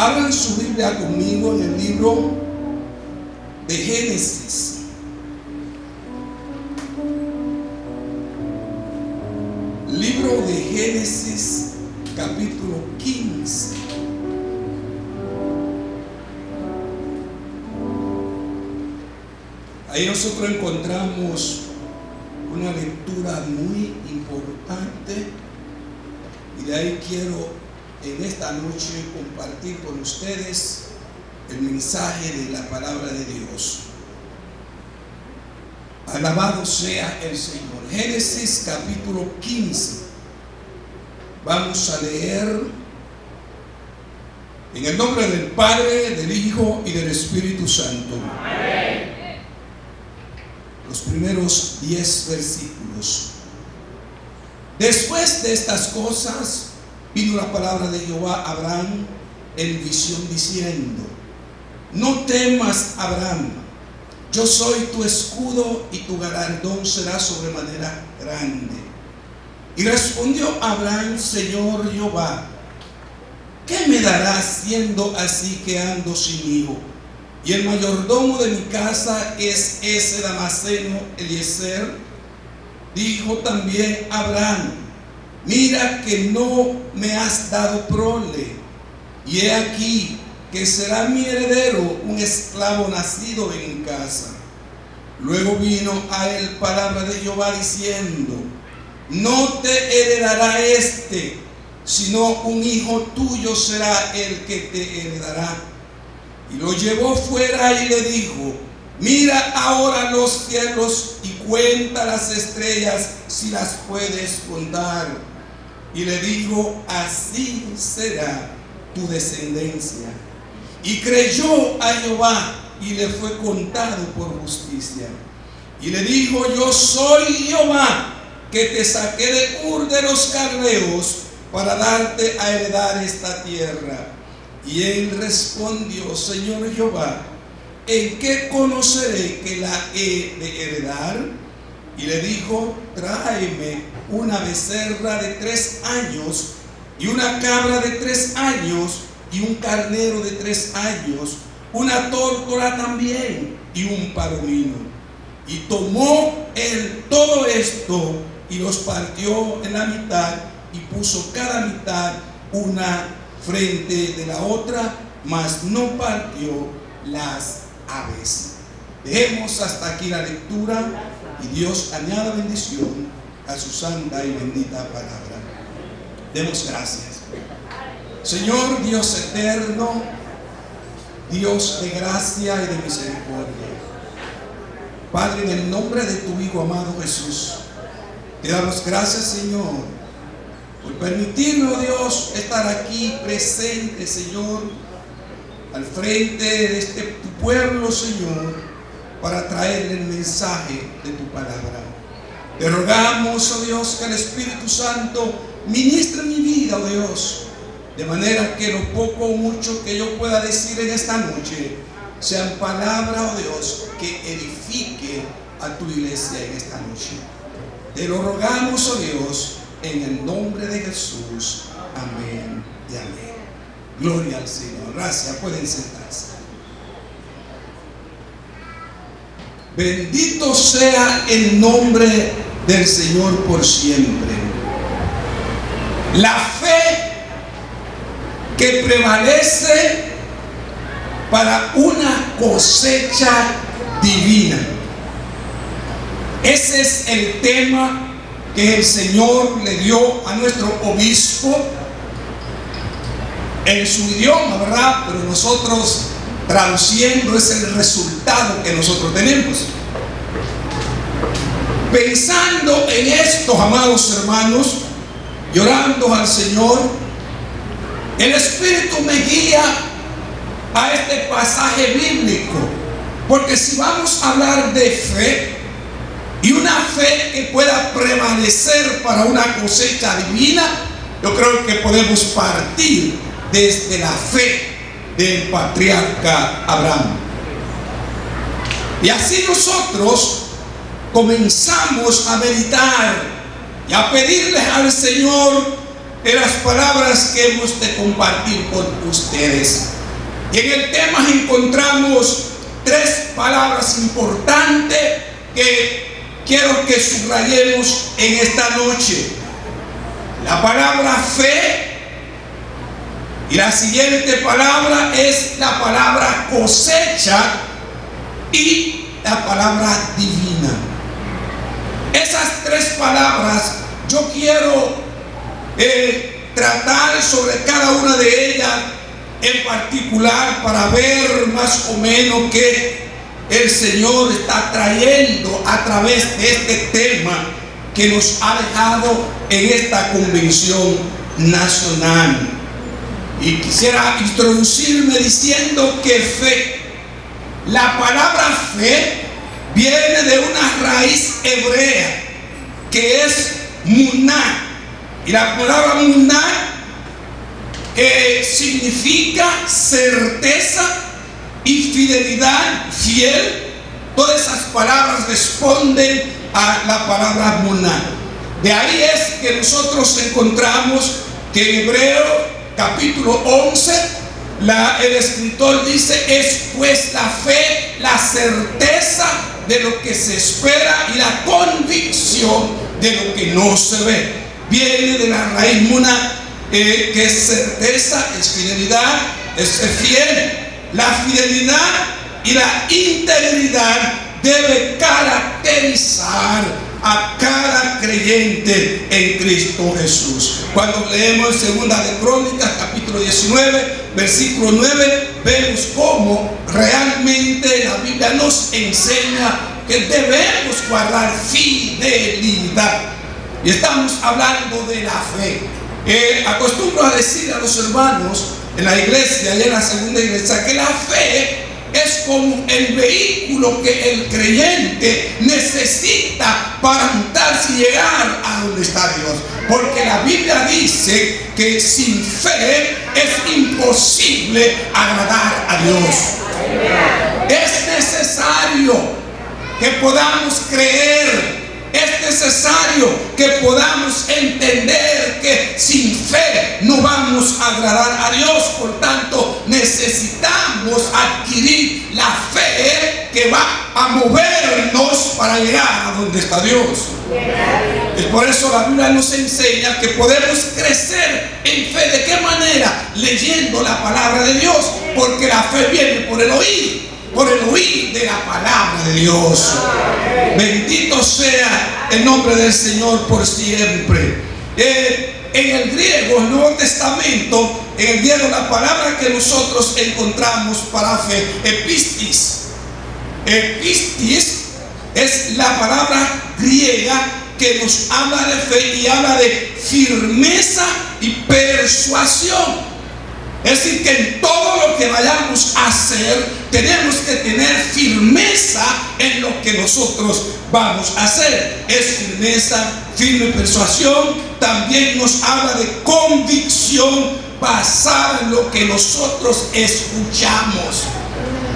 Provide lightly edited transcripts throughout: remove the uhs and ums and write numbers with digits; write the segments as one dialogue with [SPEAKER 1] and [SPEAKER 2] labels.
[SPEAKER 1] Abran su Biblia conmigo en el libro de Génesis. Libro de Génesis, capítulo 15. Ahí nosotros encontramos una lectura muy importante, y de ahí quiero en esta noche compartir con ustedes el mensaje de la palabra de Dios. Alabado sea el Señor. Génesis capítulo 15. Vamos a leer en el nombre del Padre, del Hijo y del Espíritu Santo. Amén. Los primeros 10 versículos. Después de estas cosas vino la palabra de Jehová a Abraham en visión diciendo: no temas, Abraham, yo soy tu escudo y tu galardón será sobremanera grande. Y respondió Abraham: Señor Jehová, ¿qué me darás siendo así que ando sin hijo? Y el mayordomo de mi casa es ese Damaseno Eliezer. Dijo también Abraham: mira que no me has dado prole, y he aquí que será mi heredero un esclavo nacido en mi casa. Luego vino a él palabra de Jehová diciendo: no te heredará este, sino un hijo tuyo será el que te heredará. Y lo llevó fuera y le dijo: mira ahora los cielos y cuenta las estrellas si las puedes contar. Y le dijo: así será tu descendencia. Y creyó a Jehová y le fue contado por justicia. Y le dijo: yo soy Jehová que te saqué de Ur de los Caldeos para darte a heredar esta tierra. Y él respondió: Señor Jehová, ¿en qué conoceré que la he de heredar? Y le dijo: tráeme una becerra de 3 años, y una cabra de 3 años, y un carnero de 3 años, una tórtola también, y un palomino. Y tomó él todo esto, y los partió en la mitad, y puso cada mitad una frente de la otra, mas no partió las aves. Dejemos hasta aquí la lectura, y Dios añada bendición a su santa y bendita palabra. Demos gracias. Señor Dios eterno, Dios de gracia y de misericordia, Padre, en el nombre de tu Hijo amado Jesús, te damos gracias, Señor, por permitirnos, Dios, estar aquí presente, Señor, al frente de tu pueblo, Señor, para traerle el mensaje de tu palabra. Te rogamos, oh Dios, que el Espíritu Santo ministre mi vida, oh Dios, de manera que lo poco o mucho que yo pueda decir en esta noche sean palabras, oh Dios, que edifique a tu iglesia en esta noche. Te lo rogamos, oh Dios, en el nombre de Jesús. Amén y amén. Gloria al Señor. Gracias. Pueden sentarse. Bendito sea el nombre del Señor por siempre. La fe que prevalece para una cosecha divina. Ese es el tema que el Señor le dio a nuestro obispo en su idioma, ¿verdad? Pero nosotros traduciendo es el resultado que nosotros tenemos. Pensando en esto, amados hermanos, llorando al Señor, el Espíritu me guía a este pasaje bíblico, porque si vamos a hablar de fe, y una fe que pueda prevalecer para una cosecha divina, yo creo que podemos partir desde la fe del patriarca Abraham. Y así nosotros comenzamos a meditar y a pedirle al Señor las palabras que hemos de compartir con ustedes. Y en el tema encontramos 3 palabras importantes que quiero que subrayemos en esta noche. La palabra fe, y la siguiente palabra es la palabra cosecha y la palabra divina. Esas 3 palabras yo quiero tratar sobre cada una de ellas en particular para ver más o menos qué el Señor está trayendo a través de este tema que nos ha dejado en esta convención nacional. Y quisiera introducirme diciendo que fe, la palabra fe viene de una raíz hebrea que es muná. Y la palabra muná significa certeza y fidelidad, fiel. Todas esas palabras responden a la palabra muná. De ahí es que nosotros encontramos que en Hebreo capítulo 11 el escritor dice: es pues la fe la certeza de lo que se espera y la convicción de lo que no se ve. Viene de la raíz muná, que es certeza, es fidelidad, es ser fiel. La fidelidad y la integridad debe caracterizar a cada creyente en Cristo Jesús. Cuando leemos Segunda de Crónicas capítulo 19 versículo 9, vemos cómo realmente la Biblia nos enseña que debemos guardar fidelidad. Y estamos hablando de la fe. Acostumbro a decir a los hermanos en la iglesia y en la segunda iglesia que la fe es como el vehículo que el creyente necesita para montarse y llegar a donde está Dios. Porque la Biblia dice que sin fe es imposible agradar a Dios. Es necesario que podamos creer. Es necesario que podamos entender que sin fe no vamos a agradar a Dios. Por tanto, necesitamos adquirir la fe que va a movernos para llegar a donde está Dios. Es por eso la Biblia nos enseña que podemos crecer en fe. ¿De qué manera? Leyendo la palabra de Dios. Porque la fe viene por el oír de la palabra de Dios. Bendito sea el nombre del Señor por siempre. En el griego, el Nuevo Testamento, en el griego la palabra que nosotros encontramos para fe, epistis. Epistis es la palabra griega que nos habla de fe y habla de firmeza y persuasión. Es decir, que en todo lo que vayamos a hacer tenemos que tener firmeza en lo que nosotros vamos a hacer. Es firmeza, firme persuasión. También nos habla de convicción basada en lo que nosotros escuchamos.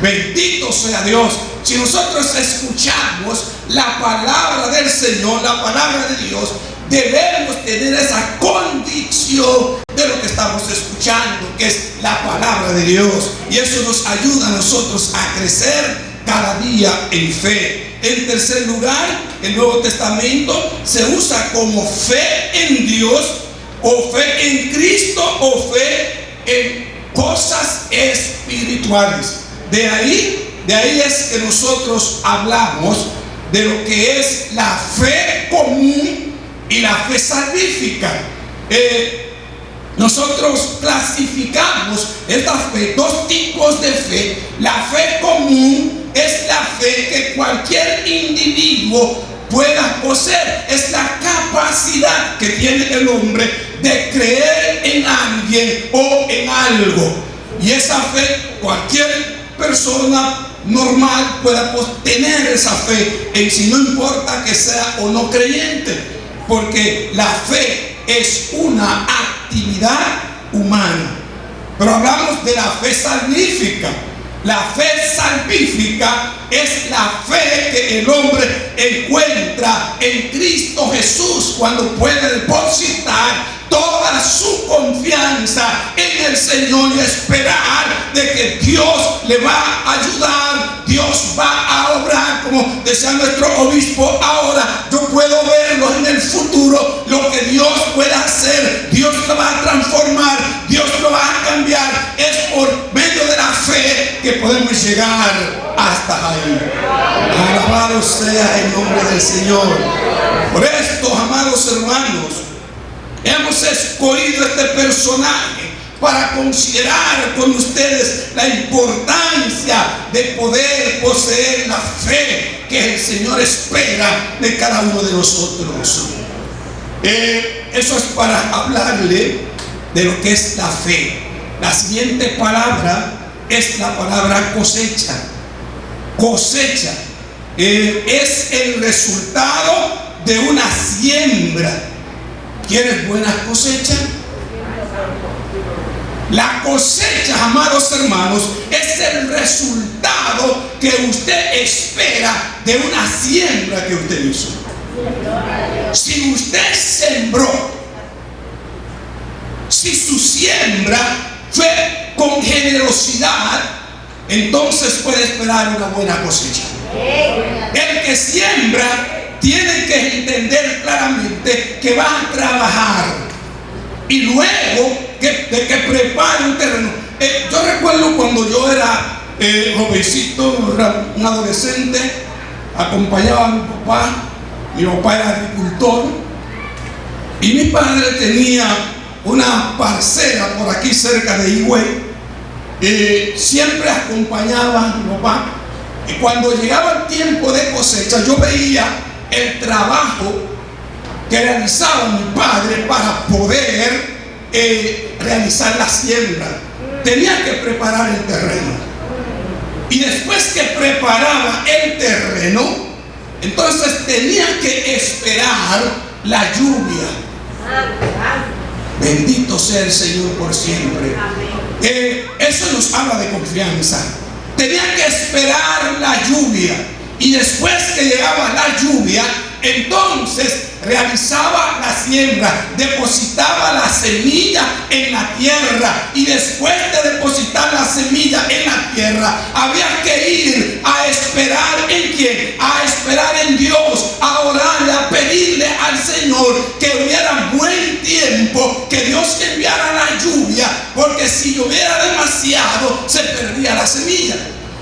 [SPEAKER 1] Bendito sea Dios. Si nosotros escuchamos la palabra del Señor, la palabra de Dios, debemos tener esa convicción de lo que estamos escuchando, que es la palabra de Dios. Y eso nos ayuda a nosotros a crecer cada día en fe. En tercer lugar, el Nuevo Testamento se usa como fe en Dios, o fe en Cristo, o fe en cosas espirituales. De ahí es que nosotros hablamos de lo que es la fe común y la fe salvífica. Nosotros clasificamos esta fe, 2 tipos de fe. La fe común es la fe que cualquier individuo pueda poseer. Es la capacidad que tiene el hombre de creer en alguien o en algo. Y esa fe, cualquier persona normal pueda tener esa fe en sí, no importa que sea o no creyente, porque la fe es una actividad humana. Pero hablamos de la fe salvífica. La fe salvífica es la fe que el hombre encuentra en Cristo Jesús cuando puede depositar toda su confianza en el Señor y esperar de que Dios le va a ayudar, Dios va a obrar, como decía nuestro obispo. Ahora yo puedo verlo en el futuro, lo que Dios puede hacer. Dios lo va a transformar, Dios lo va a cambiar. Es por medio de la fe que podemos llegar hasta ahí. Alabado sea el nombre del Señor. Por esto, amados hermanos, hemos escogido este personaje para considerar con ustedes la importancia de poder poseer la fe que el Señor espera de cada uno de nosotros. Eso es para hablarle de lo que es la fe. La siguiente palabra es la palabra cosecha. Cosecha es el resultado de una siembra. ¿Quieres buenas cosechas? La cosecha, amados hermanos, es el resultado que usted espera de una siembra que usted hizo. Si usted sembró, si su siembra fue con generosidad, entonces puede esperar una buena cosecha. El que siembra tiene que entender claramente que va a trabajar y luego de que prepare un terreno. Yo recuerdo cuando yo era jovencito, era un adolescente, acompañaba a mi papá. Mi papá era agricultor y mi padre tenía una parcela por aquí cerca de Higüey. Siempre acompañaba a mi papá, y cuando llegaba el tiempo de cosecha yo veía el trabajo que realizaba mi padre para poder realizar la siembra. Tenía que preparar el terreno, y después que preparaba el terreno, entonces tenía que esperar la lluvia. Bendito sea el Señor por siempre. Eso nos habla de confianza. Tenía que esperar la lluvia, y después que llegaba la lluvia, entonces realizaba la siembra, depositaba la semilla en la tierra, y después de depositar la semilla en la tierra, había que ir a esperar en quién, a esperar en Dios, a orarle, a pedirle al Señor que hubiera buen tiempo, que Dios enviara la lluvia, porque si lloviera demasiado se perdía la semilla.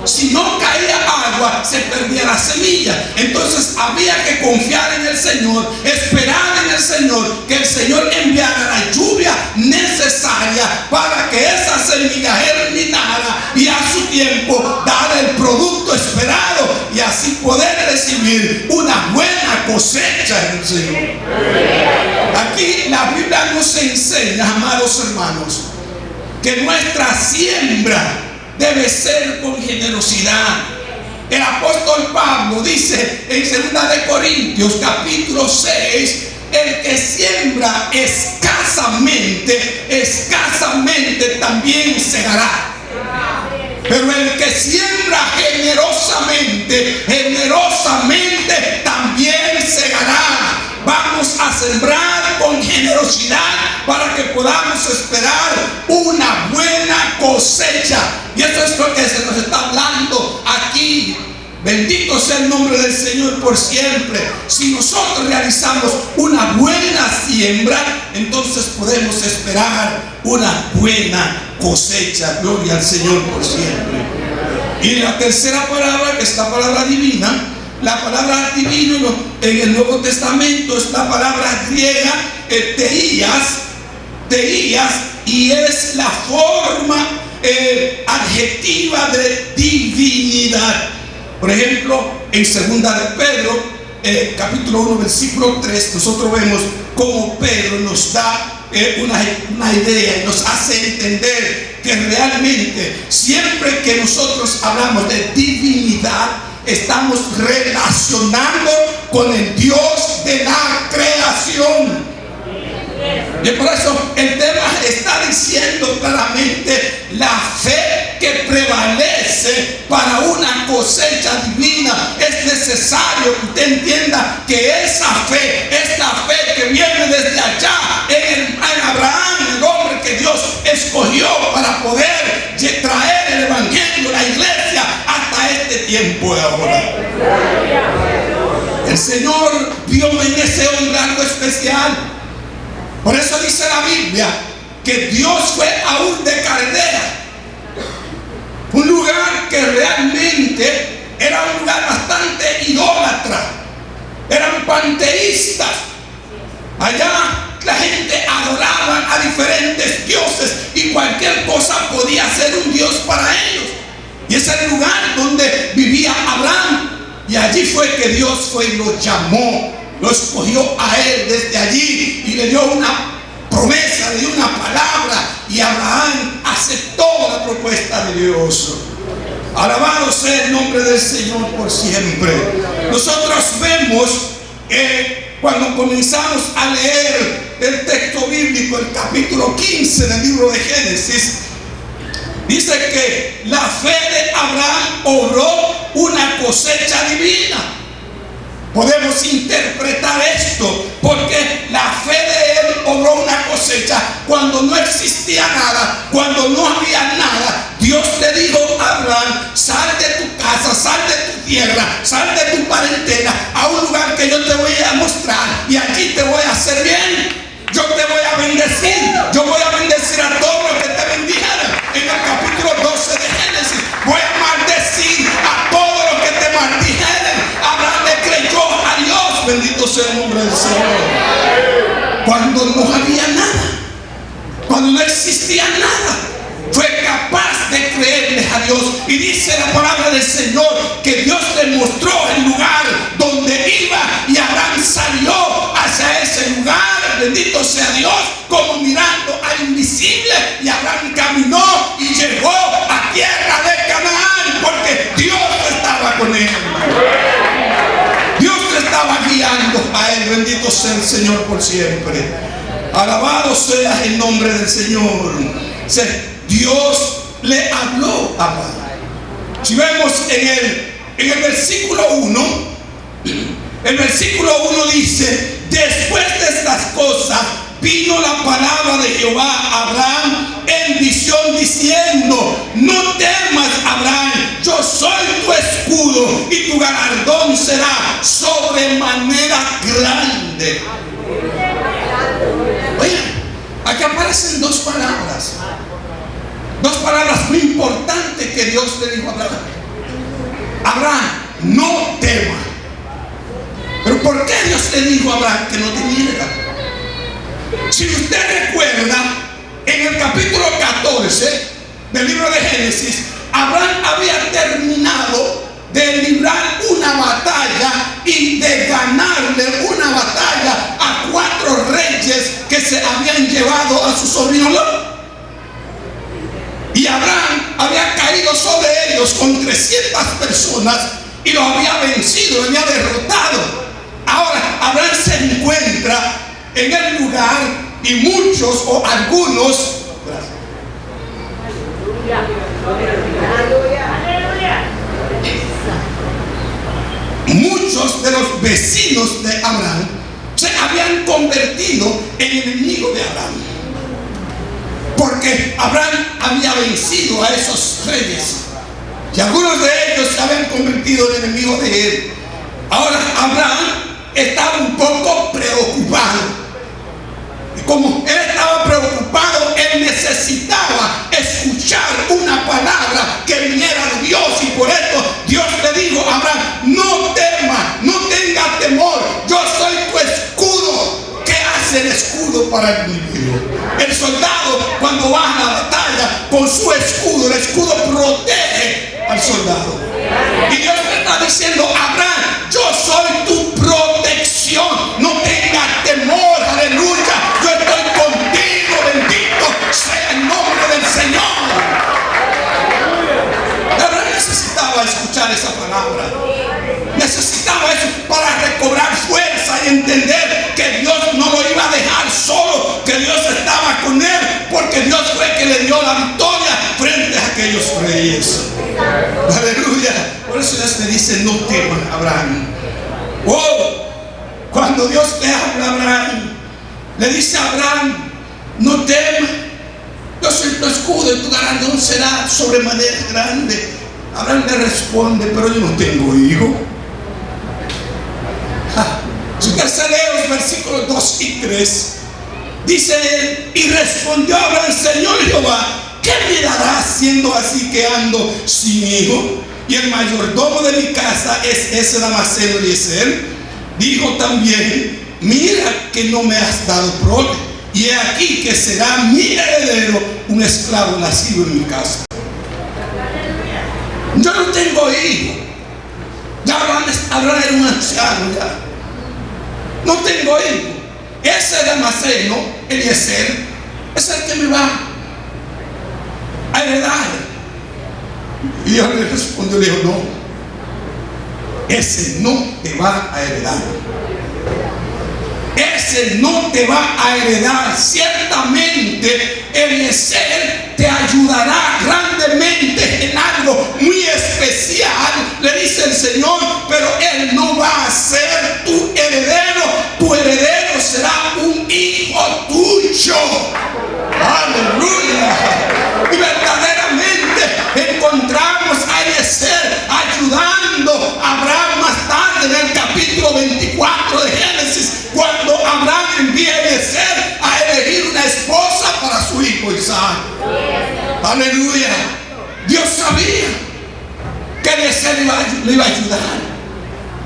[SPEAKER 1] Si no caía agua, se perdía la semilla. Entonces había que confiar en el Señor, esperar en el Señor, que el Señor enviara la lluvia necesaria para que esa semilla germinara y a su tiempo dar el producto esperado, y así poder recibir una buena cosecha en el Señor. Aquí la Biblia nos enseña, amados hermanos, que nuestra siembra debe ser con generosidad. El apóstol Pablo dice en 2 de Corintios capítulo 6: el que siembra escasamente también segará. Pero el que siembra generosamente también segará. Vamos a sembrar con generosidad para que podamos esperar una buena cosecha. Y eso es lo que se nos está hablando aquí. Bendito sea el nombre del Señor por siempre. Si nosotros realizamos una buena siembra, entonces podemos esperar una buena cosecha. Gloria al Señor por siempre. Y la tercera palabra, que es la palabra divina. La palabra divino en el Nuevo Testamento es la palabra griega teías, y es la forma adjetiva de divinidad. Por ejemplo, en 2 de Pedro, capítulo 1, versículo 3, nosotros vemos cómo Pedro nos da una idea y nos hace entender que realmente siempre que nosotros hablamos de divinidad, estamos relacionando con el Dios de la creación. Y por eso el tema está diciendo claramente la fe que prevalece crece para una cosecha divina. Es necesario que usted entienda que esta fe que viene desde allá en Abraham, el hombre que Dios escogió para poder traer el evangelio, la iglesia, hasta este tiempo de ahora. El Señor vio en ese hombre algo especial. Por eso dice la Biblia que Dios fue a Ur de Caldea, un lugar que realmente era un lugar bastante idólatra. Eran panteístas. Allá la gente adoraba a diferentes dioses y cualquier cosa podía ser un dios para ellos. Y ese era el lugar donde vivía Abraham. Y allí fue que Dios fue y lo llamó, lo escogió a él desde allí y le dio una promesa, le dio una palabra, y Abraham aceptó la propuesta de Dios. Alabado sea el nombre del Señor por siempre. Nosotros vemos cuando comenzamos a leer el texto bíblico, el capítulo 15 del libro de Génesis, dice que la fe de Abraham obró una cosecha divina. Podemos interpretar esto porque la fe de él obró una cosecha cuando no existía nada, cuando no había nada. Dios le dijo a Abraham: sal de tu casa, sal de tu tierra, sal de tu parentela a un lugar que yo te voy a mostrar, y aquí te voy a hacer bien. Yo te voy a bendecir. Yo voy a bendecir a todos los que te bendijeran. En el capítulo 12 de Génesis, voy a maldecir a todos los que te maldijeren. Abraham le creyó a Dios. Bendito sea el nombre del Señor. Cuando no había nada, cuando no existía nada, fue capaz de creerle a Dios. Y dice la palabra del Señor que Dios le mostró el lugar donde iba, y Abraham salió hacia ese lugar. Bendito sea Dios, como mirando al invisible, y Abraham caminó y llegó a tierra de Canaán, porque Dios estaba con él. Dios le estaba guiando a él. Bendito sea el Señor por siempre. Alabado sea el nombre del Señor. Dios le habló a Abraham. Si vemos en el versículo 1, el versículo 1 dice: después de estas cosas vino la palabra de Jehová a Abraham en visión diciendo: no temas, Abraham, yo soy tu escudo y tu galardón será sobremanera grande. Oye, aquí aparecen dos palabras muy importantes que Dios le dijo a Abraham. Abraham, no temas. Pero ¿por qué Dios le dijo a Abraham que no temiera? Si usted recuerda, en el capítulo 14 del libro de Génesis, Abraham había terminado de librar una batalla y de ganarle una batalla a 4 reyes que se habían llevado a su sobrino Lot. Y Abraham había caído sobre ellos con 300 personas y los había vencido, los había derrotado. Ahora Abraham se encuentra en el lugar y muchos o algunos muchos de los vecinos de Abraham se habían convertido en enemigos de Abraham, porque Abraham había vencido a esos reyes y algunos de ellos se habían convertido en enemigos de él. Ahora Abraham estaba un poco preocupado. Y como él estaba preocupado, él necesitaba escuchar una palabra que viniera de Dios. Y por esto Dios le dijo a Abraham: no temas, no tengas temor, yo soy tu escudo. ¿Qué hace el escudo para el enemigo? El soldado, cuando va a la batalla con su escudo, el escudo protege al soldado. Y Dios le está diciendo: Abraham, yo soy tu protección, no tengas temor, aleluya, yo estoy contigo, bendito sea el nombre del Señor. Abraham necesitaba escuchar esa palabra, necesitaba eso para recobrar fuerza y entender que Dios no lo iba a dejar solo, que Dios estaba con él, porque Dios fue que le dio la victoria frente a aquellos reyes. Aleluya. Por eso Dios me dice: no temas, Abraham. Oh, cuando Dios le habla a Abraham, le dice a Abraham: no temas, yo soy tu escudo y tu galardón será sobremanera grande. Abraham le responde: pero yo no tengo hijo. Si usted se lee los versículos 2 y 3, dice él: y respondió Abraham: Señor Jehová, ¿qué me darás siendo así que ando sin hijo? Y el mayordomo de mi casa es ese Damaseno Eliezer. Dijo también: mira que no me has dado prole, y he aquí que será mi heredero un esclavo nacido en mi casa. Yo no tengo hijo. Ya Abraham era un anciano ya. No tengo hijo. Ese Damaseno Eliezer es el que me va a heredar. Y Dios le respondió, le dijo: no, ese no te va a heredar. Ese no te va a heredar. Ciertamente Eliezer te ayudará grandemente en algo muy especial, le dice el Señor, pero él no va a ser tu heredero. Tu heredero será un hijo tuyo. Aleluya. Y verdaderamente encontramos a Eliezer ayudando a Abraham más tarde en el capítulo 24 de Génesis, cuando Abraham envía a Eliezer a elegir una esposa para su hijo Isaac. Aleluya. Dios sabía que Eliezer le iba a ayudar.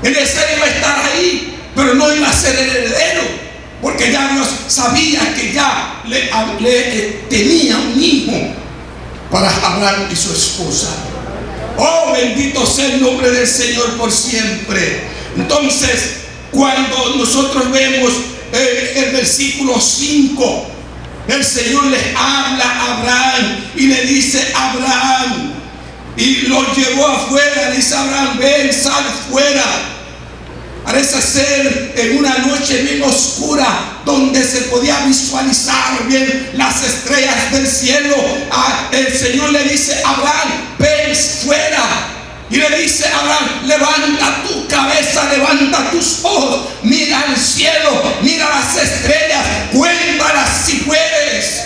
[SPEAKER 1] Eliezer iba a estar ahí, pero no iba a ser el heredero, porque ya Dios sabía que ya le tenía un hijo para Abraham y su esposa. Oh, bendito sea el nombre del Señor por siempre. Entonces, cuando nosotros vemos el versículo 5, el Señor le habla a Abraham y le dice: Abraham, y lo llevó afuera. Dice Abraham: ven, sal fuera. Parece ser en una noche bien oscura, donde se podía visualizar bien las estrellas del cielo. El Señor le dice: Abraham, ven fuera. Y le dice: Abraham, levanta tu cabeza, levanta tus ojos, mira al cielo, mira las estrellas, cuéntalas si puedes.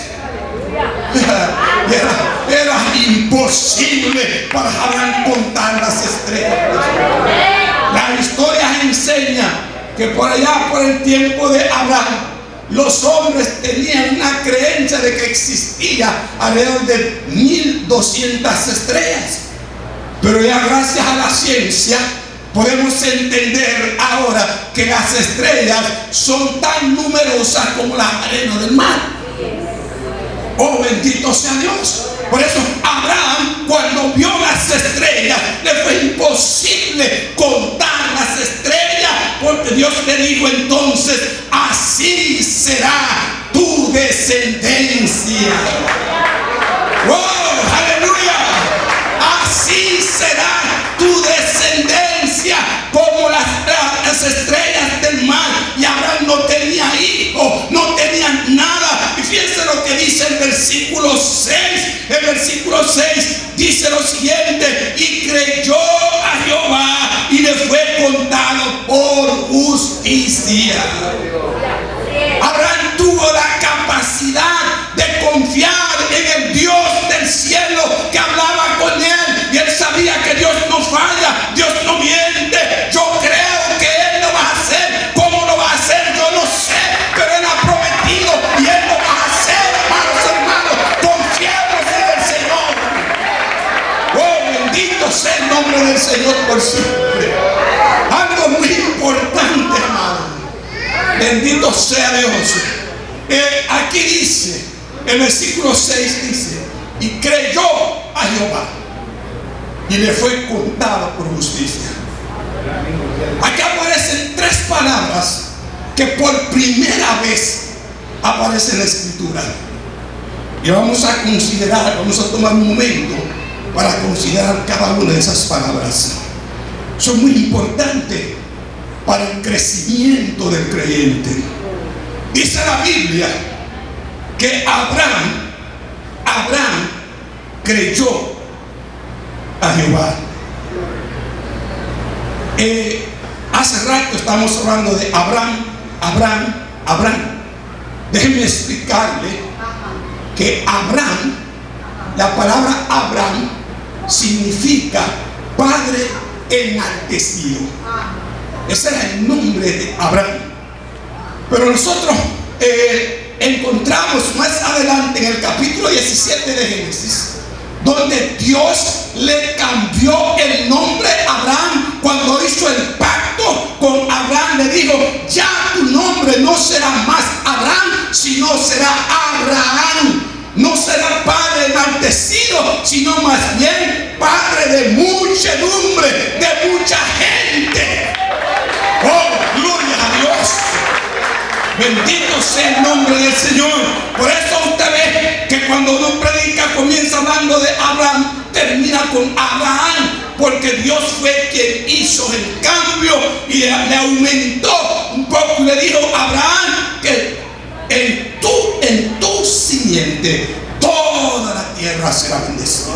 [SPEAKER 1] Era imposible para Abraham contar las estrellas. La historia enseña que por allá, por el tiempo de Abraham, los hombres tenían una creencia de que existía alrededor de 1200 estrellas. Pero ya gracias a la ciencia podemos entender ahora que las estrellas son tan numerosas como la arena del mar. Oh, bendito sea Dios. Por eso Abraham, cuando vio las estrellas, le fue imposible contar las estrellas, porque Dios le dijo entonces: así será tu descendencia. ¡Wow! ¡Aleluya! Así será tu descendencia como las estrellas del mar. Y Abraham no tenía hijo, no tenía nada. Y fíjense lo que dice el versículo 6. El versículo 6 dice lo siguiente: y creyó a Jehová y le fue contado por justicia. Abraham tuvo la capacidad de confiar en el Dios del cielo que hablaba con él, y él sabía que Dios no falla, Dios no miente. Yo creo que él lo va a hacer. ¿Cómo lo va a hacer? Yo no sé, pero él ha prometido y él lo va a hacer, hermanos. Confiemos en el Señor. Oh, bendito sea el nombre del Señor por siempre. Algo muy importante, hermano. Bendito sea Dios. Aquí dice, el versículo 6 dice: y creyó a Jehová y le fue contado por justicia. Aquí aparecen tres palabras que por primera vez aparecen en la Escritura. Y vamos a considerar, vamos a tomar un momento para considerar cada una de esas palabras. Son muy importantes para el crecimiento del creyente. Dice la Biblia que Abraham creyó a Jehová. Hace rato estamos hablando de Abraham. Déjenme explicarle que Abraham, la palabra Abraham significa Padre enaltecido. Ese era el nombre de Abraham. Pero nosotros encontramos más adelante en el capítulo 17 de Génesis, donde Dios le cambió el nombre a Abraham. Cuando hizo el pacto con Abraham, le dijo: ya tu nombre no será más Abraham, sino será Abraham. No será padre enaltecido, sino más bien padre de muchedumbre, de mucha gente. Oh, gloria a Dios. Bendito sea el nombre del Señor. Por eso usted ve que cuando uno predica comienza hablando de Abraham, termina con Abraham, porque Dios fue quien hizo el cambio y le aumentó un poco y le dijo a Abraham que en tu simiente toda la tierra será bendecida.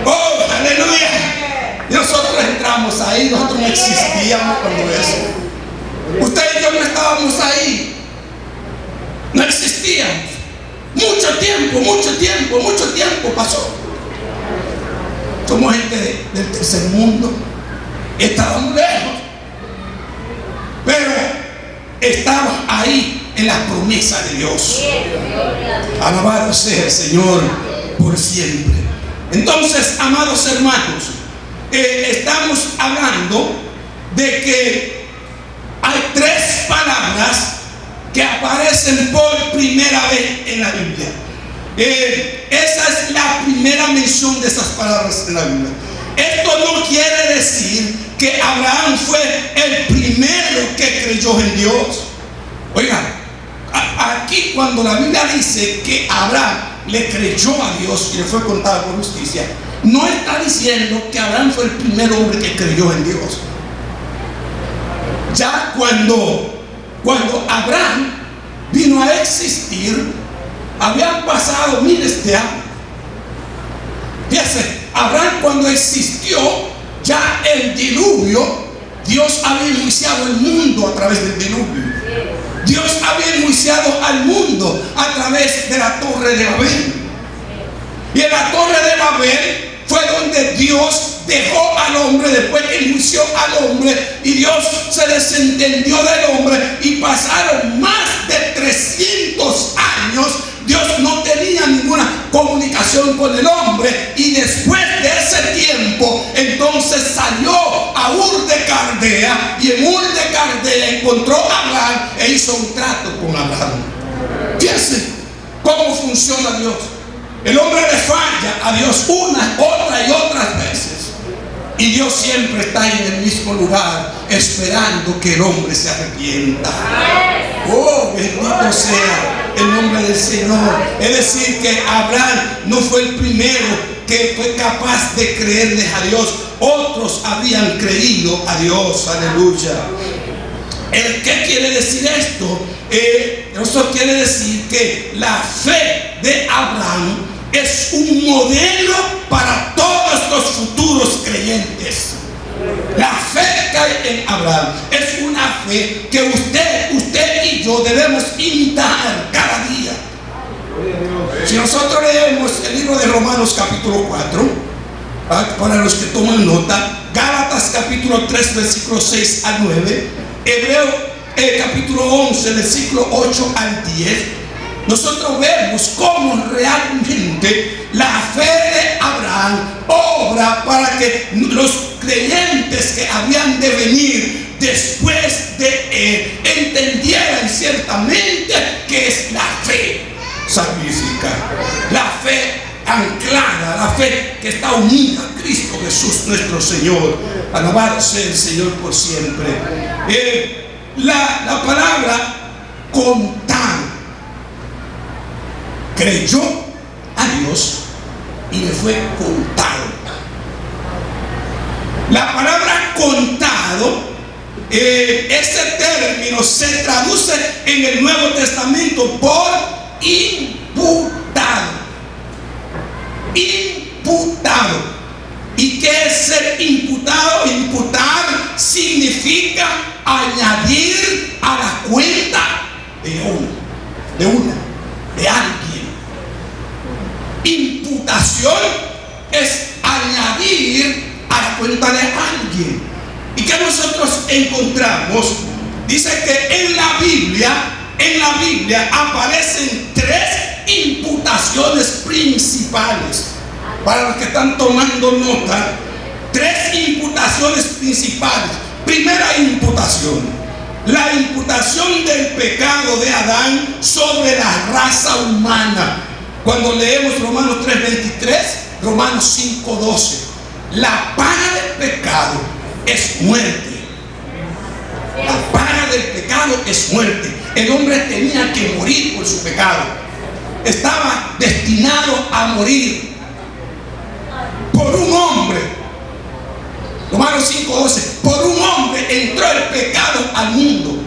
[SPEAKER 1] Oh, aleluya. Y nosotros entramos ahí, nosotros no existíamos cuando eso. Usted y yo no estábamos ahí, no existíamos. Mucho tiempo pasó. Somos gente del tercer mundo, estábamos lejos, pero estábamos ahí en la promesa de Dios. Alabado sea el Señor por siempre. Entonces, amados hermanos, estamos hablando de que hay tres palabras que aparecen por primera vez en la Biblia. Esa es la primera mención de esas palabras en la Biblia. Esto no quiere decir que Abraham fue el primero que creyó en Dios. Oigan, aquí cuando la Biblia dice que Abraham le creyó a Dios y le fue contado por justicia, no está diciendo que Abraham fue el primer hombre que creyó en Dios. Ya cuando Abraham vino a existir, habían pasado miles de años. Fíjense, Abraham cuando existió ya el diluvio, Dios había enjuiciado el mundo a través del diluvio. Dios había enjuiciado al mundo a través de la Torre de Babel. Y en la Torre de Babel fue donde Dios dejó al hombre, después que enjuició al hombre, y Dios se desentendió del hombre, y pasaron más de 300 años. Dios no tenía ninguna comunicación con el hombre, y después de ese tiempo entonces salió a Ur de Caldea, y en Ur de Caldea encontró a Abraham e hizo un trato con Abraham. Fíjense cómo funciona Dios. El hombre le falla a Dios una, otra y otras veces, y Dios siempre está en el mismo lugar esperando que el hombre se arrepienta. Oh, bendito sea el nombre del Señor. Es decir, que Abraham no fue el primero que fue capaz de creerles a Dios. Otros habían creído a Dios. Aleluya. ¿Qué quiere decir esto? Esto quiere decir que la fe de Abraham es un modelo para todos los futuros creyentes. La fe que hay en Abraham es una fe que usted y yo debemos imitar cada día. Si nosotros leemos el libro de Romanos capítulo 4, para los que toman nota, Gálatas capítulo 3 versículos 6 al 9, Hebreo capítulo 11 versículo 8 al 10, nosotros vemos cómo realmente la fe de Abraham obra para que los creyentes que habían de venir después de él entendieran ciertamente qué es la fe sacrificada, la fe anclada, la fe que está unida a Cristo Jesús nuestro Señor. Alabado sea el Señor por siempre. La palabra contar, creyó a Dios y le fue contado. La palabra contado, ese término se traduce en el Nuevo Testamento por imputado. Imputado. ¿Y qué es ser imputado? Imputar significa añadir a la cuenta de alguien. Imputación es añadir a la cuenta de alguien. ¿Y qué nosotros encontramos? Dice que en la Biblia aparecen tres imputaciones principales. Para los que están tomando nota, tres imputaciones principales. Primera imputación, la imputación del pecado de Adán sobre la raza humana. Cuando leemos Romanos 3:23, Romanos 5:12, la paga del pecado es muerte. La paga del pecado es muerte. El hombre tenía que morir por su pecado. Estaba destinado a morir. Por un hombre, Romanos 5:12, por un hombre entró el pecado al mundo,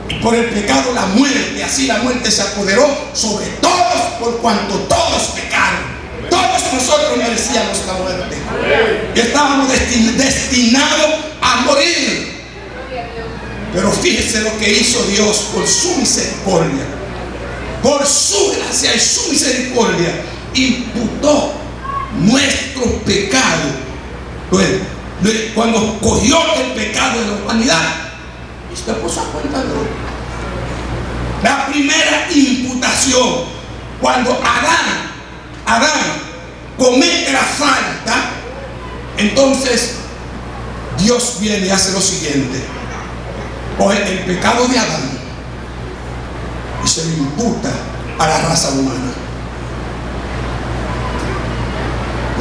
[SPEAKER 1] y por el pecado la muerte. Así la muerte se apoderó sobre todos, por cuanto todos pecaron. Todos nosotros merecíamos la muerte y estábamos destinados a morir. Pero fíjese lo que hizo Dios por su misericordia, por su gracia y su misericordia. Imputó nuestro pecado. Bueno, cuando cogió el pecado de la humanidad, y usted puso a cuenta de Dios. La primera imputación, cuando Adán comete la falta, entonces Dios viene y hace lo siguiente: coge el pecado de Adán y se le imputa a la raza humana.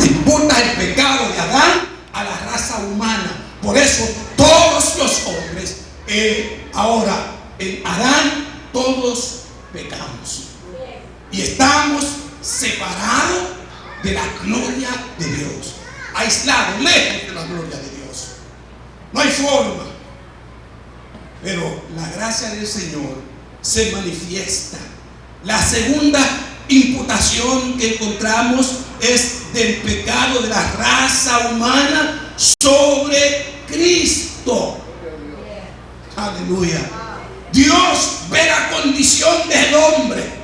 [SPEAKER 1] Le imputa el pecado de Adán a la raza humana. Por eso todos los hombres, ahora en Adán, todos pecamos y estamos separados de la gloria de Dios, aislados, lejos de la gloria de Dios. No hay forma. Pero la gracia del Señor se manifiesta. La segunda imputación que encontramos es del pecado de la raza humana sobre Cristo. Aleluya. Dios ve la condición del hombre.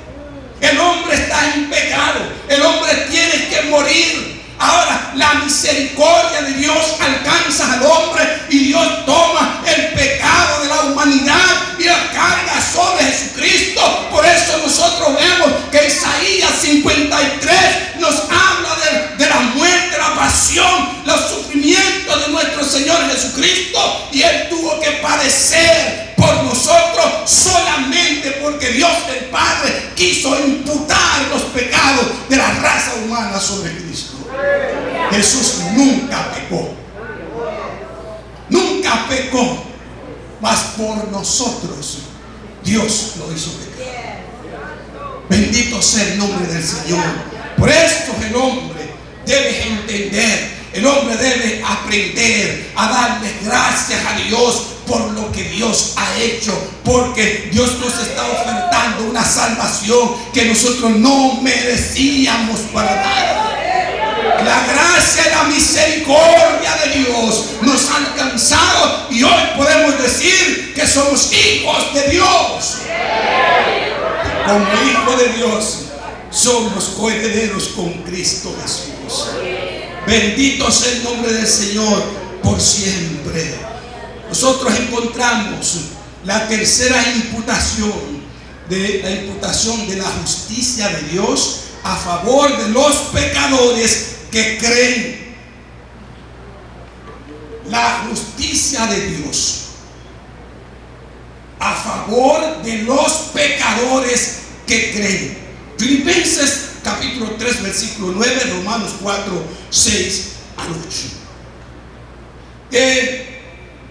[SPEAKER 1] El hombre está en pecado. El hombre tiene que morir. Ahora la misericordia de Dios alcanza al hombre y Dios toma el pecado de la humanidad y la carga sobre Jesucristo. Por eso nosotros vemos que Isaías 53 nos habla de la muerte, la pasión, los sufrimientos de nuestro Señor Jesucristo, y Él tuvo que padecer por nosotros solamente porque Dios el Padre quiso imputar los pecados de la raza humana sobre Cristo. Jesús nunca pecó, mas por nosotros Dios lo hizo pecar. Bendito sea el nombre del Señor. Por esto el hombre debe entender, el hombre debe aprender a darle gracias a Dios por lo que Dios ha hecho, porque Dios nos está ofertando una salvación que nosotros no merecíamos para nada. La gracia y la misericordia de Dios nos han alcanzado y hoy podemos decir que somos hijos de Dios. Como hijos de Dios somos coherederos con Cristo Jesús. Bendito sea el nombre del Señor por siempre. Nosotros encontramos la tercera imputación, la imputación de la justicia de Dios a favor de los pecadores que creen. La justicia de Dios a favor de los pecadores que creen. Filipenses capítulo 3 versículo 9, Romanos 4, 6 al 8.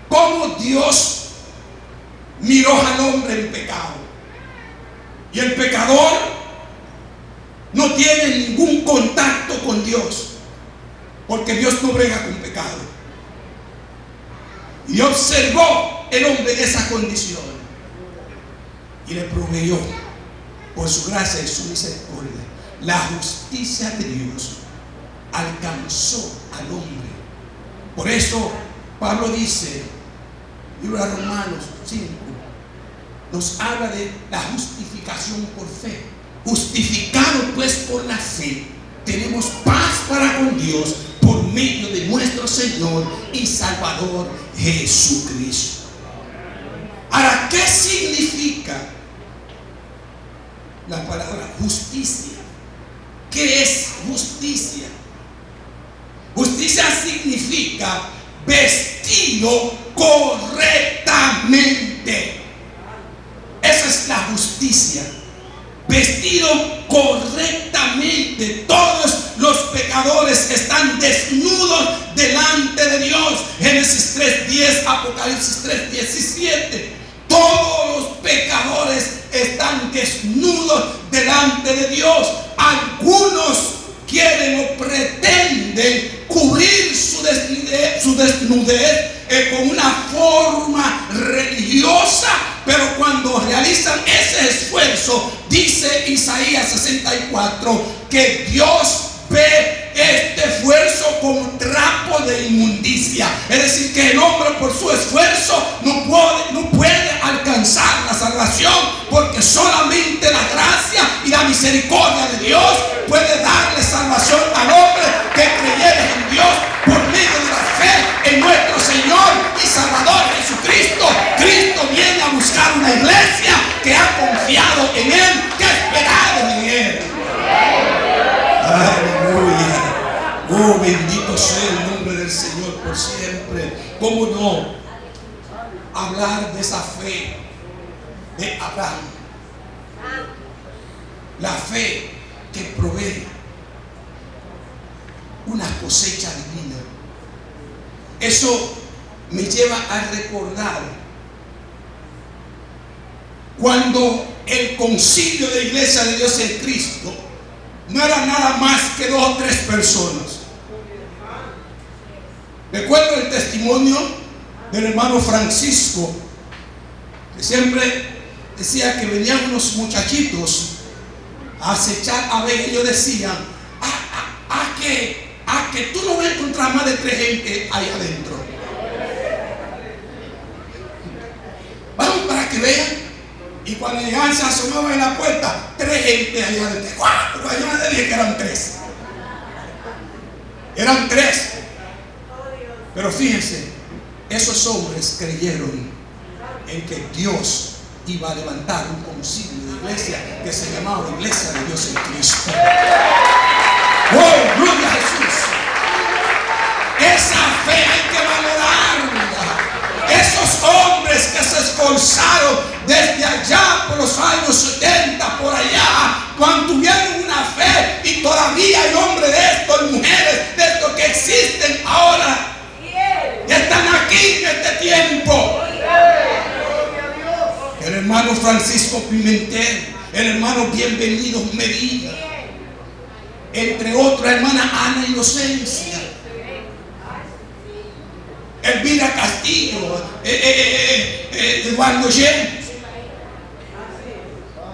[SPEAKER 1] Cómo Dios miró al hombre en pecado, y el pecador no tiene ningún contacto con Dios, porque Dios no brega con pecado. Y observó el hombre en esa condición y le proveyó por su gracia y su misericordia. La justicia de Dios alcanzó al hombre Por eso Pablo dice, libro de Romanos 5, nos habla de la justificación por fe. Justificados pues por la fe, tenemos paz para con Dios por medio de nuestro Señor y Salvador Jesucristo. Ahora, ¿qué significa la palabra justicia? ¿Qué es justicia? Justicia significa vestido correctamente. Esa es la justicia. Vestido correctamente. Todos los pecadores están desnudos delante de Dios. Génesis 3:10, Apocalipsis 3:17. Todos los pecadores están desnudos delante de Dios. Algunos quieren o pretenden cubrir su desnudez con una forma religiosa, pero cuando realizan ese esfuerzo, dice Isaías 64, que Dios ve este esfuerzo como trapo de inmundicia. Es decir, que el hombre por su esfuerzo no puede alcanzar la salvación, porque solamente la gracia y la misericordia de Dios puede darle salvación al hombre que creyere en Dios por medio de la fe en nuestro Señor y Salvador Jesucristo. Cristo viene a buscar una iglesia que ha confiado en Él, que ha esperado en Él. Aleluya. Oh, bendito sea el nombre del Señor por siempre. ¿Cómo no hablar de esa fe de Abraham? La fe que provee una cosecha divina. Eso me lleva a recordar cuando el concilio de Iglesia de Dios en Cristo no era nada más que 2 o 3 personas. Recuerdo el testimonio del hermano Francisco, que siempre decía que venían unos muchachitos a acechar a ver. Ellos decían, que tú no vas a encontrar más de 3 gente ahí adentro. Vamos para que vean. Y cuando llegaban, se asomaban en la puerta, 3 gente ahí adentro. ¡Wow! Yo me dije que eran 3. Eran 3. Pero fíjense, esos hombres creyeron en que Dios iba a levantar un concilio de iglesia que se llamaba Iglesia de Dios en Cristo. ¡Oh, gloria a Jesús! Esa fe hay que valorarla. Esos hombres que se esforzaron desde allá por los años 70, por allá, mantuvieron una fe, y todavía hay hombres de estos, mujeres de estos que existen ahora, que están aquí en este tiempo. El hermano Francisco Pimentel, el hermano Bienvenido Medina, entre otros, hermana Ana Inocencia, Elvira Castillo, Eduardo James.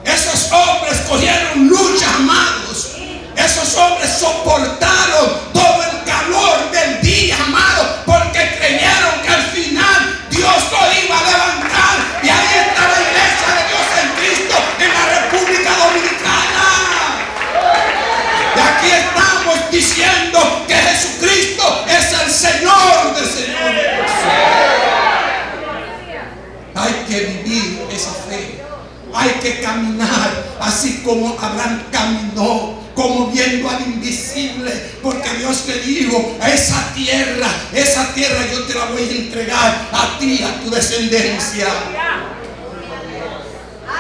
[SPEAKER 1] Esos hombres cogieron lucha, amados. Esos hombres soportaron todo el calor del día, amados, porque creyeron que al final Dios lo iba a levantar. Y ahí está la Iglesia de Dios en Cristo en la República Dominicana. Y aquí estamos diciendo que Jesucristo es el Señor de señores. Hay que vivir esa fe. Hay que caminar así como Abraham caminó, como viendo al invisible, porque Dios le dijo, esa tierra yo te la voy a entregar a ti, a tu descendencia.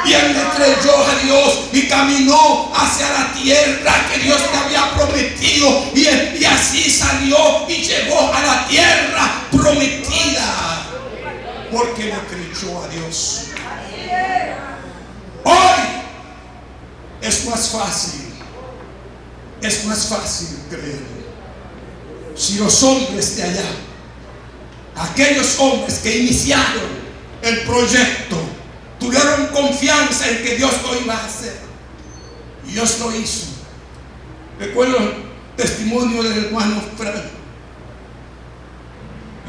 [SPEAKER 1] Y él le creyó a Dios y caminó hacia la tierra que Dios le había prometido, y así salió y llegó a la tierra prometida, porque le creyó a Dios. Hoy es más fácil creer. Si los hombres de allá, aquellos hombres que iniciaron el proyecto, tuvieron confianza en que Dios lo iba a hacer, y Dios lo hizo. Recuerdo el testimonio del hermano Frank.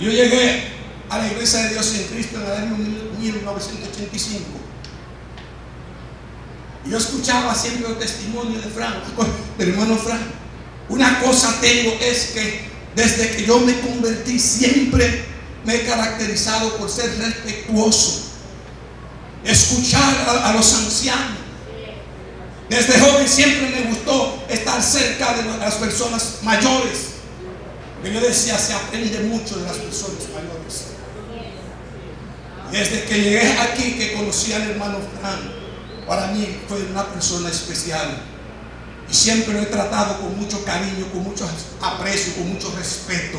[SPEAKER 1] Yo llegué a la Iglesia de Dios en Cristo en el año 1985. Y yo escuchaba siempre el testimonio de Frank, del hermano Frank. Una cosa tengo es que desde que yo me convertí siempre me he caracterizado por ser respetuoso, escuchar a los ancianos. Desde joven siempre me gustó estar cerca de las personas mayores. Porque yo decía, se aprende mucho de las personas mayores. Desde que llegué aquí, que conocí al hermano Frank, para mí fue una persona especial. Y siempre lo he tratado con mucho cariño, con mucho aprecio, con mucho respeto.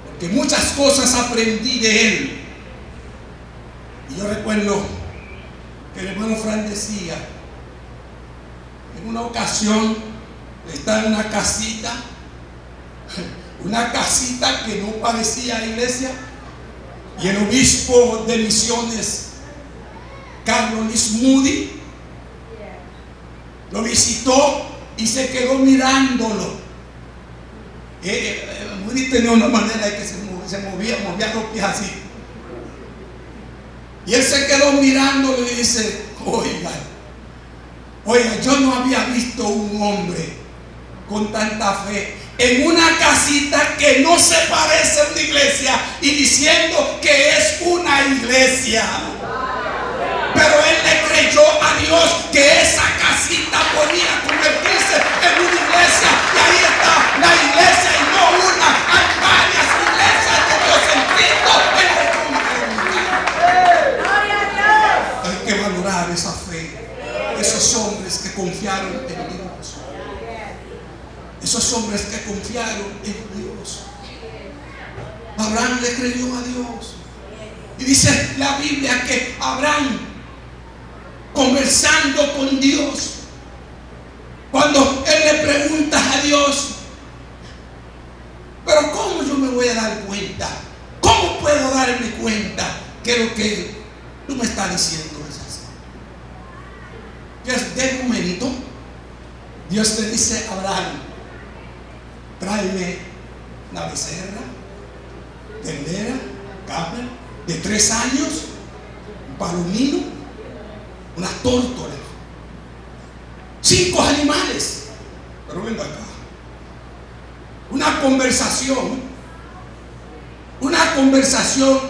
[SPEAKER 1] Porque muchas cosas aprendí de él. Y yo recuerdo que el hermano Frank decía, en una ocasión estaba en una casita que no parecía iglesia, y el obispo de Misiones, Carlos Lis Moody, lo visitó y se quedó mirándolo. Moody tenía una manera de que se movía los pies así. Y él se quedó mirándolo y dice, oiga, yo no había visto un hombre con tanta fe en una casita que no se parece a una iglesia y diciendo que es una iglesia. Pero él le creyó a Dios que esa casita podía convertirse en una iglesia. Y ahí está la iglesia, y no una, hay varias iglesias de Dios en Cristo. Hay que valorar esa fe. Esos hombres que confiaron en Dios. Esos hombres que confiaron en Dios. Abraham le creyó a Dios. Y dice la Biblia que Abraham, conversando con Dios, cuando él le pregunta a Dios, pero ¿cómo yo me voy a dar cuenta? ¿Cómo puedo darme cuenta que lo que tú me estás diciendo es así? De momento Dios le dice a Abraham, tráeme una becerra, ternera, cabra de 3 años, un palomino, unas tórtolas, 5 animales. Pero venga acá, una conversación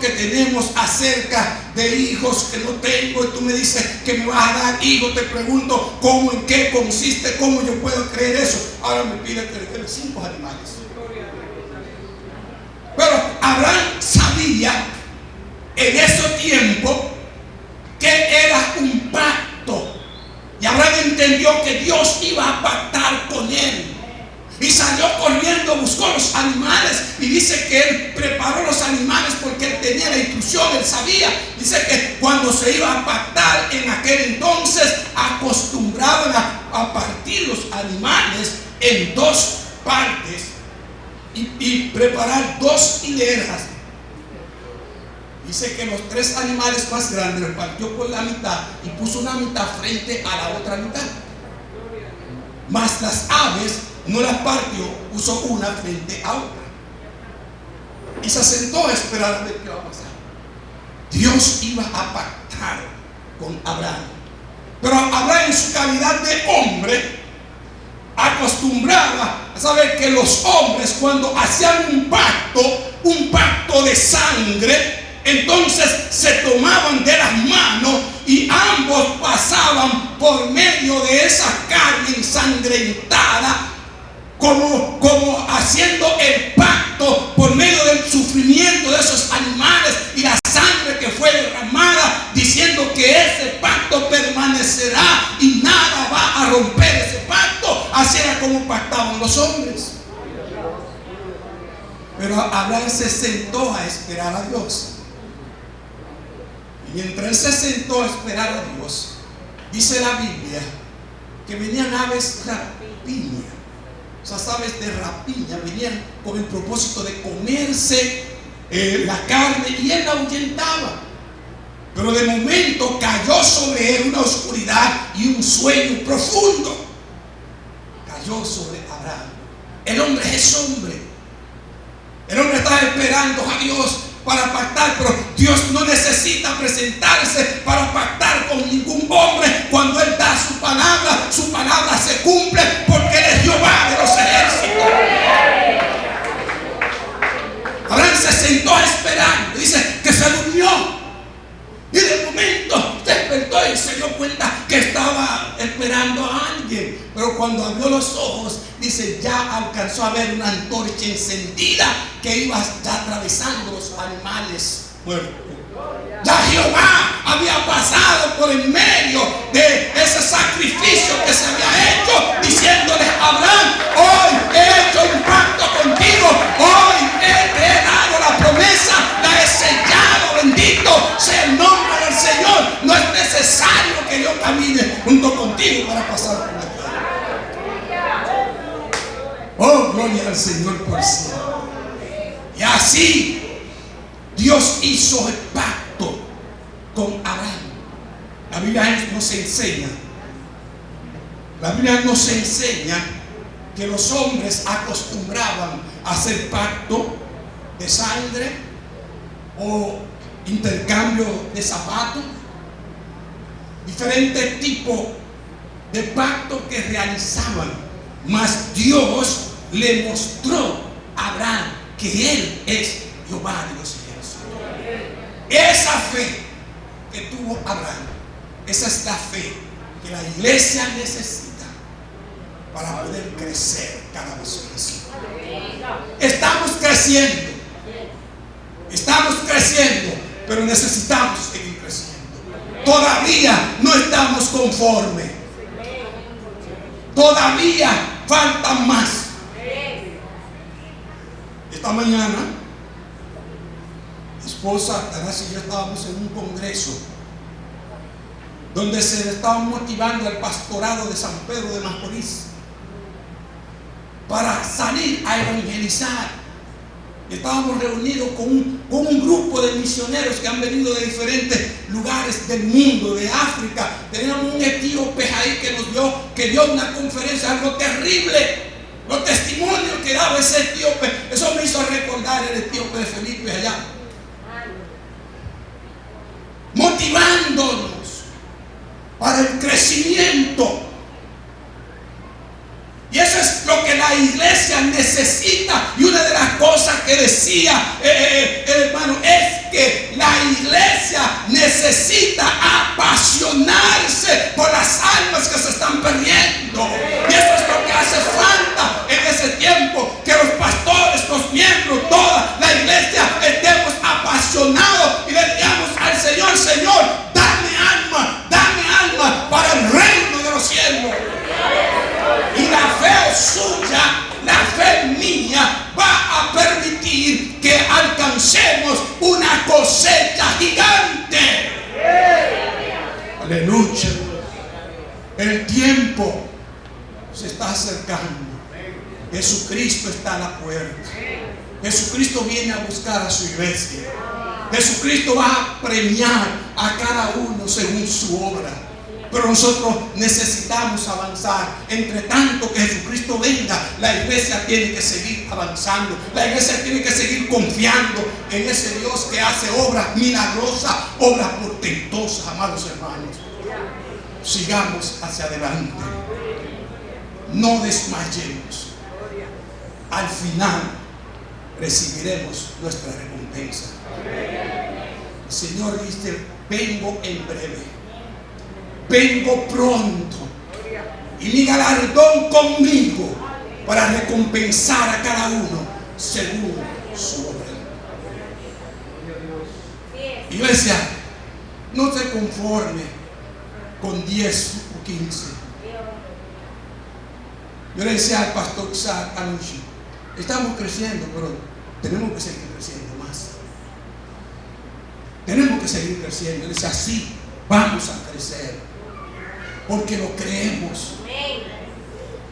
[SPEAKER 1] que tenemos acerca de hijos que no tengo, y tú me dices que me vas a dar hijos. Te pregunto cómo, en qué consiste, cómo yo puedo creer eso. Ahora me pide que le dé 5 animales. Pero Abraham sabía en ese tiempo que era un pacto, y Abraham entendió que Dios iba a pactar con él. Y salió corriendo, buscó los animales, y dice que él preparó los animales porque él tenía la instrucción, él sabía. Dice que cuando se iba a pactar en aquel entonces, acostumbraban a partir los animales en 2 partes y preparar 2 hileras. Dice que los 3 animales más grandes los partió por la mitad y puso una mitad frente a la otra mitad. Mas las aves no las partió, puso una frente a otra. Y se sentó a esperar a ver qué iba a pasar. Dios iba a pactar con Abraham. Pero Abraham, en su calidad de hombre, acostumbraba a saber que los hombres, cuando hacían un pacto de sangre, entonces se tomaban de las manos y ambos pasaban por medio de esa carne ensangrentada, como haciendo el pacto por medio del sufrimiento de esos animales y la sangre que fue derramada, diciendo que ese pacto permanecerá y nada va a romper ese pacto. Así era como pactaban los hombres. Pero Abraham se sentó a esperar a Dios. Y mientras él se sentó a esperar a Dios, dice la Biblia que venían aves rapiña. Esas aves de rapiña venían con el propósito de comerse la carne, y él la ahuyentaba. Pero de momento cayó sobre él una oscuridad y un sueño profundo. Cayó sobre Abraham. El hombre es hombre. El hombre está está esperando a Dios para pactar, pero Dios no necesita presentarse para pactar con ningún hombre. Cuando Él da su palabra se cumple, porque Él es Jehová de los ejércitos. Abraham se sentó esperando, dice que se durmió, y de momento despertó y se dio cuenta que estaba esperando a alguien. Pero cuando abrió los ojos, dice, ya alcanzó a ver una antorcha encendida que iba ya atravesando los animales muertos. Ya Jehová había pasado por en medio de ese sacrificio que se había hecho, diciéndole a Abraham: hoy he hecho un pacto contigo, hoy te he dado la promesa, la he sellado, bendito sea el nombre del Señor. No es necesario que yo camine junto contigo para pasar por aquí. Oh, gloria al Señor por siempre. Y así Dios hizo el pacto con Abraham. La Biblia nos enseña que los hombres acostumbraban a hacer pacto de sangre o intercambio de zapatos, diferentes tipos de pactos que realizaban. Mas Dios le mostró a Abraham que Él es Jehová de los ejércitos. Esa fe que tuvo Abraham, esa es la fe que la iglesia necesita para poder crecer cada vez más. Estamos creciendo, pero necesitamos seguir creciendo. Todavía no estamos conformes. Todavía falta más. Esta mañana, mi esposa Tarasi y yo estábamos en un congreso donde se estaban motivando al pastorado de San Pedro de Macorís para salir a evangelizar. Estábamos reunidos con un grupo de misioneros que han venido de diferentes lugares del mundo, de África. Teníamos un etíope ahí que dio una conferencia, algo terrible. Los testimonios que daba ese etíope, eso me hizo recordar el etíope de Felipe allá. Motivándonos para el crecimiento. Y eso es lo que la iglesia necesita. Y una de las cosas que decía el hermano es que la iglesia necesita apasionarse por las almas que se están perdiendo. Y eso es lo que hace falta en ese tiempo, que los pastores, los miembros, toda la iglesia estemos apasionados y le digamos al Señor: Señor, dame alma para el reino de los cielos. Y la fe suya, la fe mía, va a permitir que alcancemos una cosecha gigante. Aleluya. El tiempo se está acercando. Jesucristo está a la puerta. Jesucristo viene a buscar a su iglesia. Jesucristo va a premiar a cada uno según su obra. Pero nosotros necesitamos avanzar. Entre tanto que Jesucristo venga, la iglesia tiene que seguir avanzando. La iglesia tiene que seguir confiando en ese Dios que hace obras milagrosas, obras portentosas, amados hermanos. Sigamos hacia adelante. No desmayemos. Al final recibiremos nuestra recompensa. El Señor dice: vengo en breve. Vengo pronto, y mi galardón conmigo para recompensar a cada uno según su obra. Iglesia, no se conforme con 10 o 15. Yo le decía al pastor Isaac anoche: estamos creciendo, pero tenemos que seguir creciendo más. Tenemos que seguir creciendo. Él decía: sí, vamos a crecer. Porque lo creemos.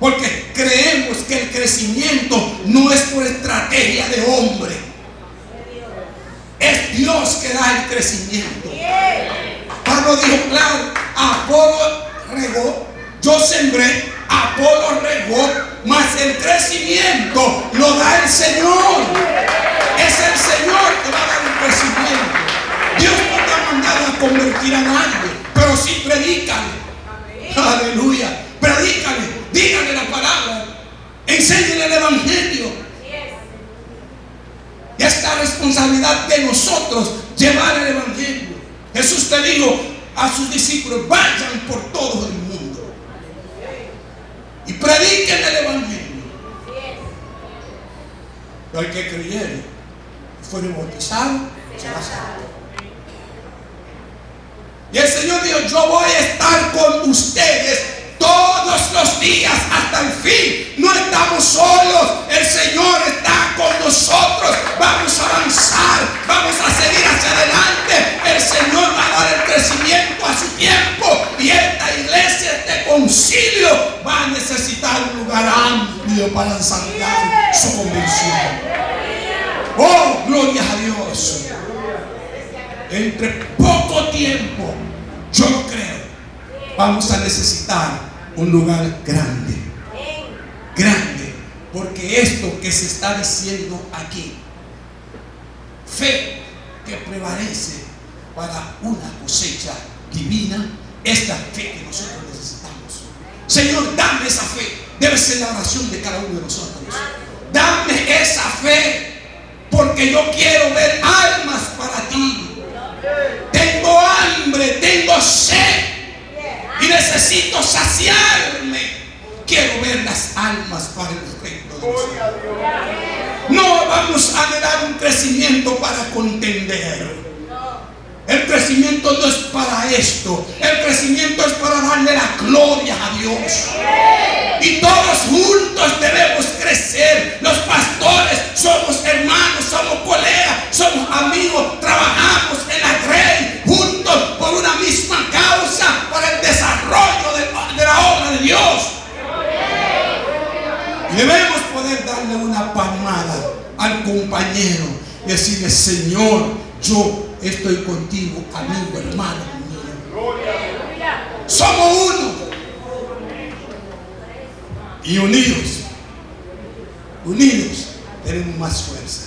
[SPEAKER 1] Porque creemos que el crecimiento no es por estrategia de hombre. Es Dios que da el crecimiento. Pablo dijo claro: Apolo regó, yo sembré, Apolo regó, mas el crecimiento lo da el Señor. Es convertir a nadie, pero sí predícale. Aleluya. Predícale, dígale la palabra, enséñale el evangelio. Y es la responsabilidad de nosotros llevar el evangelio. Jesús te dijo a sus discípulos: vayan por todo el mundo y prediquen el evangelio. Pero el que creyere, fuere bautizado, será salvo. Y el Señor dijo: yo voy a estar con ustedes todos los días hasta el fin. No estamos solos, el Señor está con nosotros. Vamos a avanzar, vamos a seguir hacia adelante. El Señor va a dar el crecimiento a su tiempo. Y esta iglesia, este concilio, va a necesitar un lugar amplio para ensayar su convención. Oh, gloria a Dios. Entre poco tiempo, yo lo creo, vamos a necesitar un lugar grande. Grande. Porque esto que se está diciendo aquí, fe que prevalece para una cosecha divina, es la fe que nosotros necesitamos. Señor, dame esa fe. Debe ser la oración de cada uno de nosotros. Dame esa fe, porque yo quiero ver almas para ti. Tengo hambre, tengo sed y necesito saciarme. Quiero ver las almas para el reino de Dios. No vamos a anhelar un crecimiento para contender. El crecimiento no es para esto. El crecimiento es para darle la gloria a Dios. Y todos juntos debemos crecer. Los pastores somos hermanos, somos colegas, somos amigos, trabajamos en la grey juntos por una misma causa, para el desarrollo de la obra de Dios. Y debemos poder darle una palmada al compañero y decirle: Señor, yo estoy contigo, amigo, hermano mío. Somos uno. Y unidos tenemos más fuerza.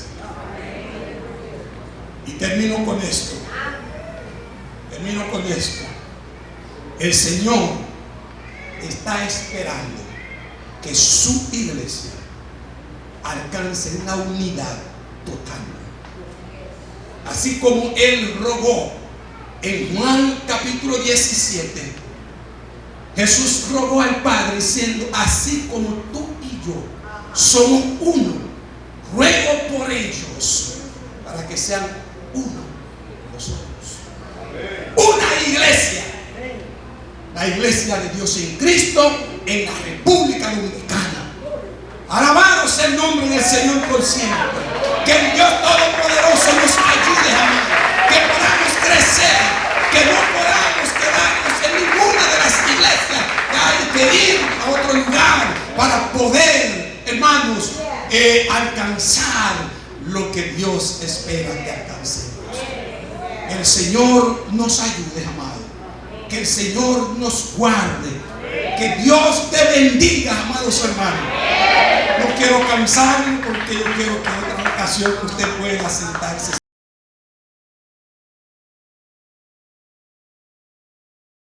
[SPEAKER 1] Y termino con esto. El Señor está esperando que su iglesia alcance una unidad total. Así como Él rogó en Juan capítulo 17, Jesús rogó al Padre diciendo: así como tú y yo somos uno, ruego por ellos para que sean uno nosotros. Una iglesia, la iglesia de Dios en Cristo en la República Dominicana. Alabado sea el nombre del Señor por siempre. Que el Dios Todopoderoso nos ayude, amado. Que podamos crecer, que no podamos quedarnos en ninguna de las iglesias, que hay que ir a otro lugar para poder, hermanos, alcanzar lo que Dios espera que alcancemos. El Señor nos ayude, amado. Que el Señor nos guarde. Que Dios te bendiga, amados hermanos. No quiero cansarme, porque yo quiero que en otra ocasión usted pueda sentarse.